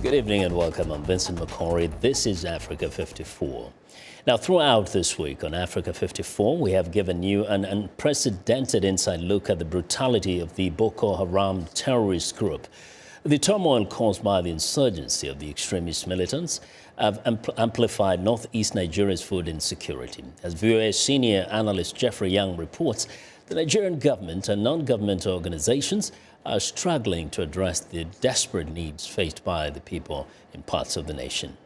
Good evening and welcome. I'm Vincent McCory. This is Africa 54. Now, throughout this week on Africa 54, we have given you an unprecedented inside look at the brutality of the Boko Haram terrorist group. The turmoil caused by the insurgency of the extremist militants have amplified northeast Nigeria's food insecurity. As VOA senior analyst Jeffrey Young reports, the Nigerian government and non-governmental organizations are struggling to address the desperate needs faced by the people in parts of the nation.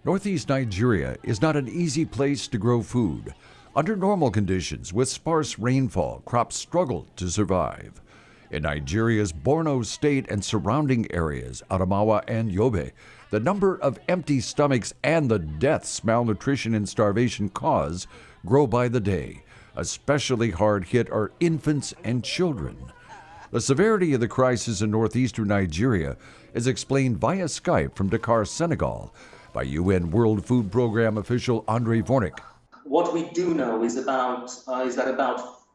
Northeast Nigeria is not an easy place to grow food. Under normal conditions, with sparse rainfall, crops struggle to survive. In Nigeria's Borno State and surrounding areas, Adamawa and Yobe, the number of empty stomachs and the deaths malnutrition and starvation cause grow by the day. Especially hard hit are infants and children. The severity of the crisis in northeastern Nigeria is explained via Skype from Dakar, Senegal, by UN World Food Program official André Vornik. What we do know is that about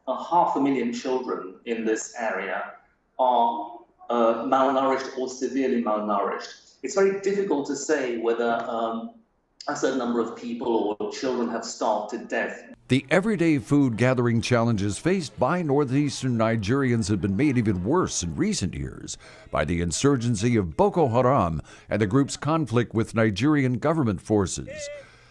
500,000 children in this area are malnourished or severely malnourished. It's very difficult to say whether a certain number of people or children have starved to death. The everyday food gathering challenges faced by northeastern Nigerians have been made even worse in recent years by the insurgency of Boko Haram and the group's conflict with Nigerian government forces.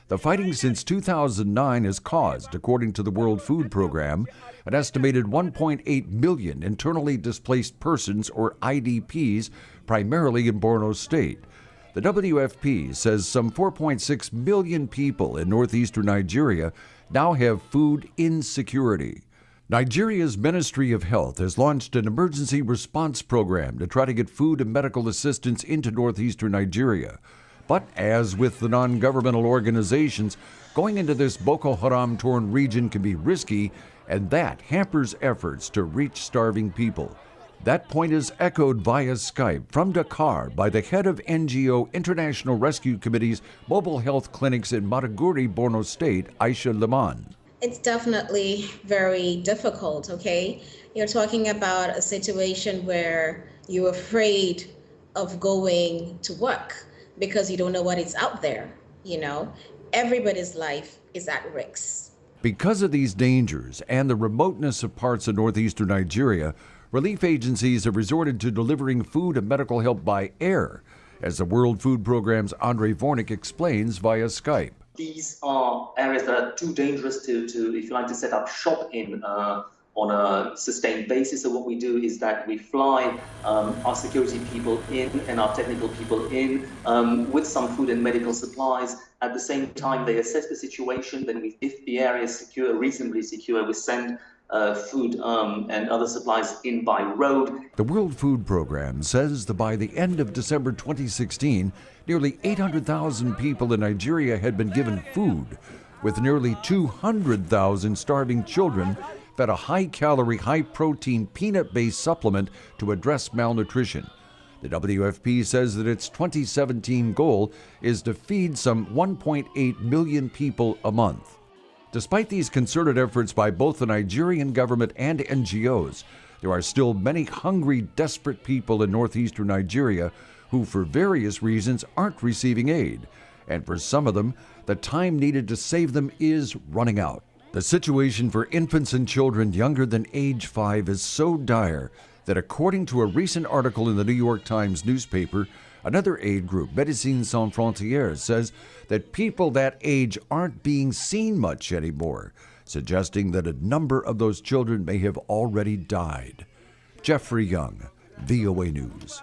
The fighting since 2009 has caused, according to the World Food Program, an estimated 1.8 million internally displaced persons, or IDPs, primarily in Borno State. The WFP says some 4.6 million people in northeastern Nigeria now have food insecurity. Nigeria's Ministry of Health has launched an emergency response program to try to get food and medical assistance into northeastern Nigeria. But as with the non-governmental organizations, going into this Boko Haram-torn region can be risky, and that hampers efforts to reach starving people. That point is echoed via Skype from Dakar by the head of NGO International Rescue Committee's mobile health clinics in Maiduguri, Borno State, Aisha Liman. It's definitely very difficult, okay? You're talking about a situation where you're afraid of going to work because you don't know what is out there, you know? Everybody's life is at risk. Because of these dangers and the remoteness of parts of northeastern Nigeria, relief agencies have resorted to delivering food and medical help by air, as the World Food Program's André Vornik explains via Skype. These are areas that are too dangerous to if you like, to set up shop in on a sustained basis. So what we do is that we fly our security people in and our technical people in with some food and medical supplies. At the same time, they assess the situation. Then if the area is secure, reasonably secure, we send food and other supplies in by road. The World Food Program says that by the end of December 2016, nearly 800,000 people in Nigeria had been given food, with nearly 200,000 starving children fed a high-calorie, high-protein, peanut-based supplement to address malnutrition. The WFP says that its 2017 goal is to feed some 1.8 million people a month. Despite these concerted efforts by both the Nigerian government and NGOs, there are still many hungry, desperate people in northeastern Nigeria who, for various reasons, aren't receiving aid. And for some of them, the time needed to save them is running out. The situation for infants and children younger than age 5 is so dire that, according to a recent article in the New York Times newspaper, another aid group, Médecins Sans Frontières, says that people that age aren't being seen much anymore, suggesting that a number of those children may have already died. Jeffrey Young, VOA News.